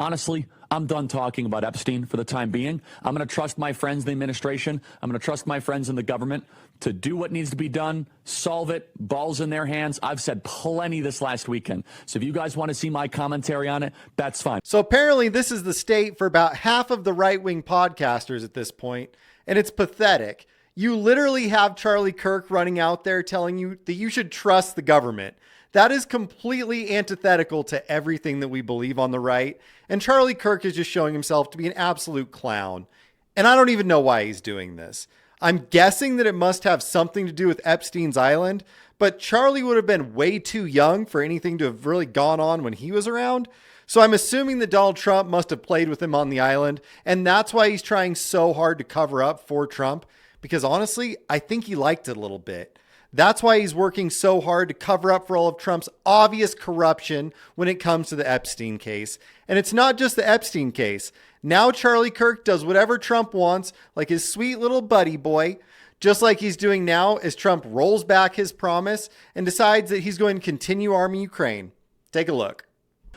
Honestly, I'm done talking about Epstein for the time being. I'm going to trust my friends in the administration. I'm going to trust my friends in the government to do what needs to be done, solve it, balls in their hands. I've said plenty this last weekend. So if you guys want to see my commentary on it, that's fine. So apparently this is the state for about half of the right-wing podcasters at this point, and it's pathetic. You literally have Charlie Kirk running out there telling you that you should trust the government. That is completely antithetical to everything that we believe on the right. And Charlie Kirk is just showing himself to be an absolute clown. And I don't even know why he's doing this. I'm guessing that it must have something to do with Epstein's Island, but Charlie would have been way too young for anything to have really gone on when he was around. So I'm assuming that Donald Trump must have played with him on the island. And that's why he's trying so hard to cover up for Trump. Because honestly, I think he liked it a little bit. That's why he's working so hard to cover up for all of Trump's obvious corruption when it comes to the Epstein case. And it's not just the Epstein case. Now Charlie Kirk does whatever Trump wants, like his sweet little buddy boy, just like he's doing now as Trump rolls back his promise and decides that he's going to continue arming Ukraine. Take a look.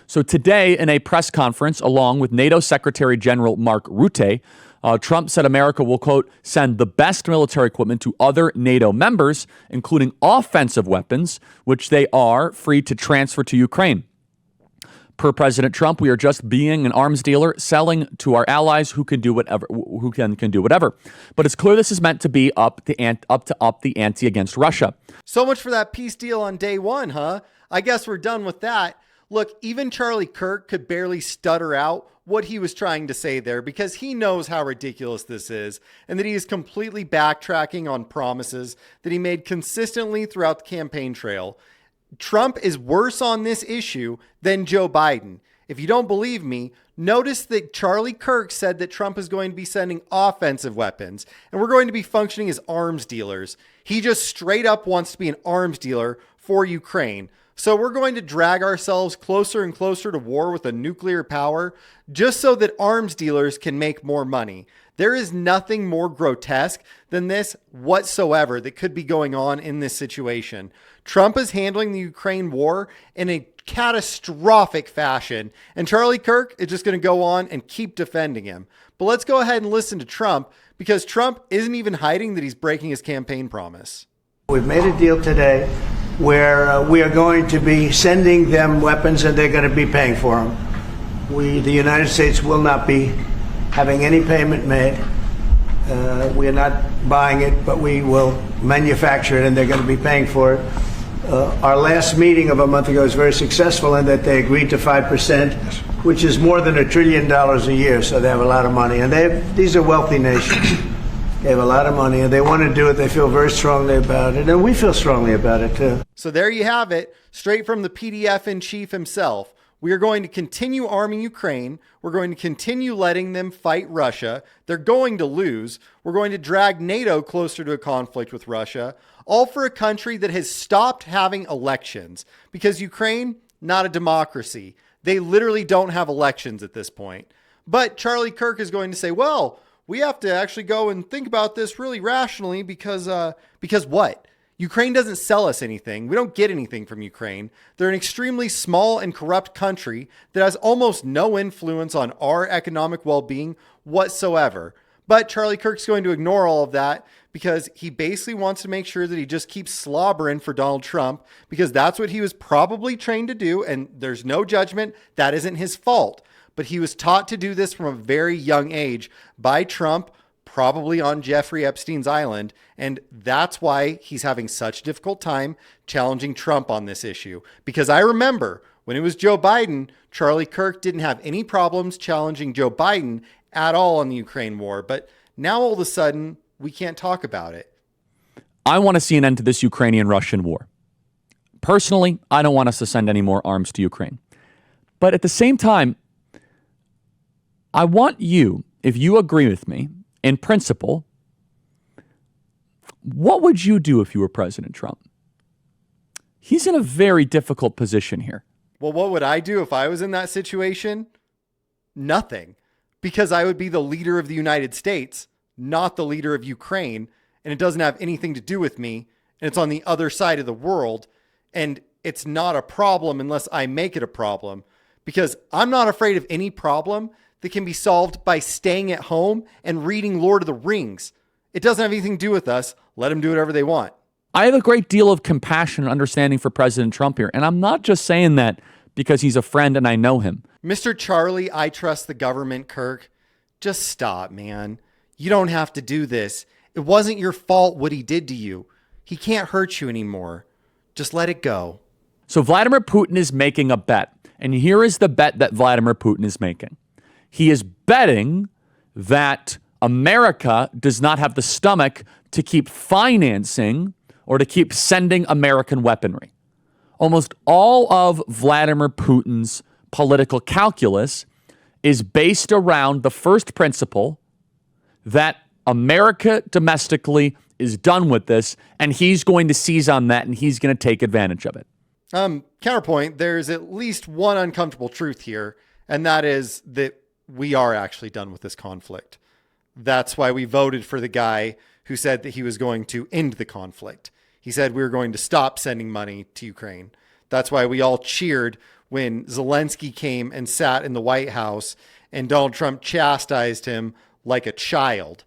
So today in a press conference along with NATO Secretary General Mark Rutte, Trump said America will, quote, send the best military equipment to other NATO members, including offensive weapons, which they are free to transfer to Ukraine. Per President Trump, we are just being an arms dealer, selling to our allies who can do whatever. But it's clear this is meant to be up the ante against Russia. So much for that peace deal on day one, huh? I guess we're done with that. Look, even Charlie Kirk could barely stutter out what he was trying to say there because he knows how ridiculous this is and that he is completely backtracking on promises that he made consistently throughout the campaign trail. Trump is worse on this issue than Joe Biden. If you don't believe me, notice that Charlie Kirk said that Trump is going to be sending offensive weapons and we're going to be functioning as arms dealers. He just straight up wants to be an arms dealer for Ukraine. So we're going to drag ourselves closer and closer to war with a nuclear power just so that arms dealers can make more money. There is nothing more grotesque than this whatsoever that could be going on in this situation. Trump is handling the Ukraine war in a catastrophic fashion, and Charlie Kirk is just going to go on and keep defending him. But let's go ahead and listen to Trump because Trump isn't even hiding that he's breaking his campaign promise. We've made a deal today where we are going to be sending them weapons and they're going to be paying for them. The United States will not be having any payment made. We are not buying it, but we will manufacture it and they're going to be paying for it. Our last meeting of a month ago was very successful in that they agreed to 5%, which is more than $1 trillion a year, so they have a lot of money. And these are wealthy nations. They have a lot of money and they want to do it. They feel very strongly about it. And we feel strongly about it too. So there you have it, straight from the PDF in chief himself. We are going to continue arming Ukraine. We're going to continue letting them fight Russia. They're going to lose. We're going to drag NATO closer to a conflict with Russia, all for a country that has stopped having elections because Ukraine, not a democracy. They literally don't have elections at this point. But Charlie Kirk is going to say, well, we have to actually go and think about this really rationally because what? Ukraine doesn't sell us anything. We don't get anything from Ukraine. They're an extremely small and corrupt country that has almost no influence on our economic well-being whatsoever. But Charlie Kirk's going to ignore all of that because he basically wants to make sure that he just keeps slobbering for Donald Trump because that's what he was probably trained to do. And there's no judgment. That isn't his fault. But he was taught to do this from a very young age by Trump, probably on Jeffrey Epstein's Island. And that's why he's having such a difficult time challenging Trump on this issue. Because I remember when it was Joe Biden, Charlie Kirk didn't have any problems challenging Joe Biden at all on the Ukraine war. But now all of a sudden, we can't talk about it. I want to see an end to this Ukrainian-Russian war. Personally, I don't want us to send any more arms to Ukraine. But at the same time, I want you, if you agree with me, in principle, what would you do if you were President Trump? He's in a very difficult position here. Well, what would I do if I was in that situation? Nothing. Because I would be the leader of the United States, not the leader of Ukraine. And it doesn't have anything to do with me. And it's on the other side of the world. And it's not a problem unless I make it a problem. because I'm not afraid of any problem that can be solved by staying at home and reading Lord of the Rings. It doesn't have anything to do with us. Let them do whatever they want. I have a great deal of compassion and understanding for President Trump here. And I'm not just saying that because he's a friend and I know him. Mr. Charlie, I trust the government, Kirk. Just stop, man. You don't have to do this. It wasn't your fault what he did to you. He can't hurt you anymore. Just let it go. So Vladimir Putin is making a bet. And here is the bet that Vladimir Putin is making. He is betting that America does not have the stomach to keep financing or to keep sending American weaponry. Almost all of Vladimir Putin's political calculus is based around the first principle that America domestically is done with this, and he's going to seize on that, and he's going to take advantage of it. Counterpoint, there's at least one uncomfortable truth here, and that is that we are actually done with this conflict. That's why we voted for the guy who said that he was going to end the conflict. He said we were going to stop sending money to Ukraine. That's why we all cheered when Zelensky came and sat in the White House and Donald Trump chastised him like a child.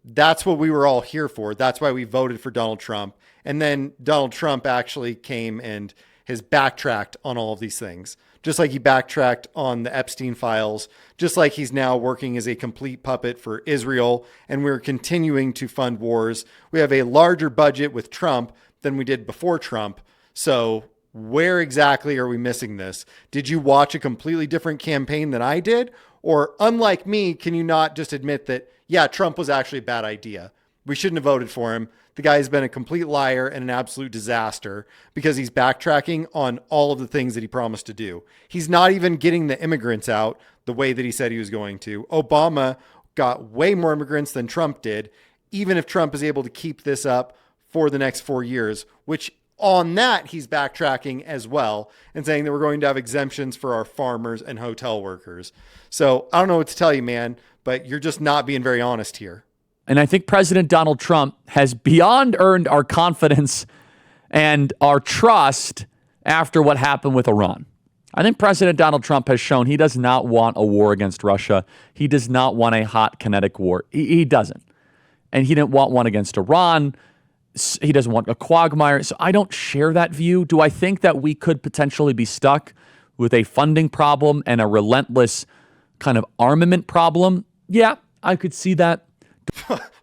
That's what we were all here for. That's why we voted for Donald Trump. And then Donald Trump actually came and has backtracked on all of these things. Just like he backtracked on the Epstein files, just like he's now working as a complete puppet for Israel, and we're continuing to fund wars. We have a larger budget with Trump than we did before Trump. So where exactly are we missing this? Did you watch a completely different campaign than I did? Or unlike me, can you not just admit that, yeah, Trump was actually a bad idea? We shouldn't have voted for him. The guy's been a complete liar and an absolute disaster because he's backtracking on all of the things that he promised to do. He's not even getting the immigrants out the way that he said he was going to. Obama got way more immigrants than Trump did, even if Trump is able to keep this up for the next 4 years, which on that he's backtracking as well and saying that we're going to have exemptions for our farmers and hotel workers. So I don't know what to tell you, man, but you're just not being very honest here. And I think President Donald Trump has beyond earned our confidence and our trust after what happened with Iran. I think President Donald Trump has shown he does not want a war against Russia. He does not want a hot kinetic war. He doesn't. And he didn't want one against Iran. He doesn't want a quagmire. So I don't share that view. Do I think that we could potentially be stuck with a funding problem and a relentless kind of armament problem? Yeah, I could see that.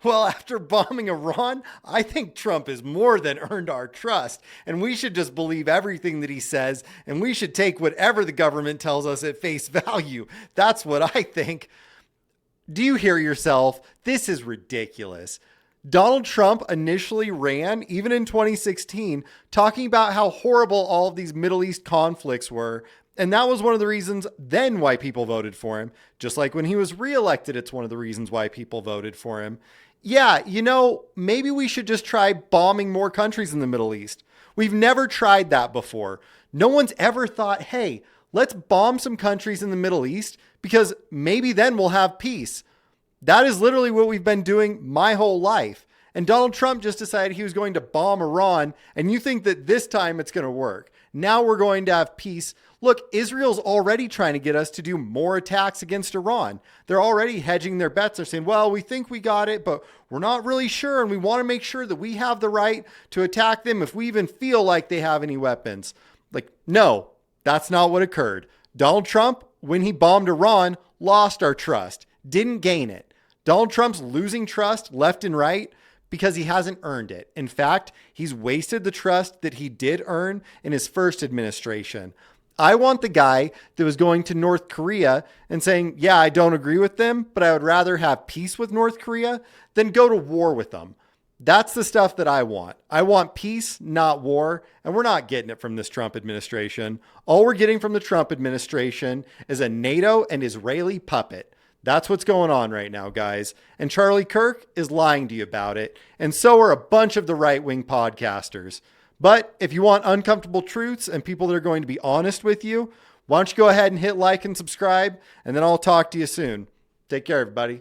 Well, after bombing Iran, I think Trump has more than earned our trust, and we should just believe everything that he says, and we should take whatever the government tells us at face value. That's what I think. Do you hear yourself? This is ridiculous. Donald Trump initially ran, even in 2016, talking about how horrible all of these Middle East conflicts were. And that was one of the reasons then why people voted for him. Just like when he was reelected, it's one of the reasons why people voted for him. Yeah, maybe we should just try bombing more countries in the Middle East. We've never tried that before. No one's ever thought, hey, let's bomb some countries in the Middle East because maybe then we'll have peace. That is literally what we've been doing my whole life. And Donald Trump just decided he was going to bomb Iran, and you think that this time it's going to work. Now we're going to have peace. Look, Israel's already trying to get us to do more attacks against Iran. They're already hedging their bets. They're saying, well, we think we got it, but we're not really sure, and we want to make sure that we have the right to attack them if we even feel like they have any weapons. No, that's not what occurred. Donald Trump, when he bombed Iran, lost our trust, didn't gain it. Donald Trump's losing trust left and right because he hasn't earned it. In fact, he's wasted the trust that he did earn in his first administration. I want the guy that was going to North Korea and saying, yeah, I don't agree with them, but I would rather have peace with North Korea than go to war with them. That's the stuff that I want. I want peace, not war, and we're not getting it from this Trump administration. All we're getting from the Trump administration is a NATO and Israeli puppet. That's what's going on right now, guys. And Charlie Kirk is lying to you about it. And so are a bunch of the right-wing podcasters. But if you want uncomfortable truths and people that are going to be honest with you, why don't you go ahead and hit like and subscribe, and then I'll talk to you soon. Take care, everybody.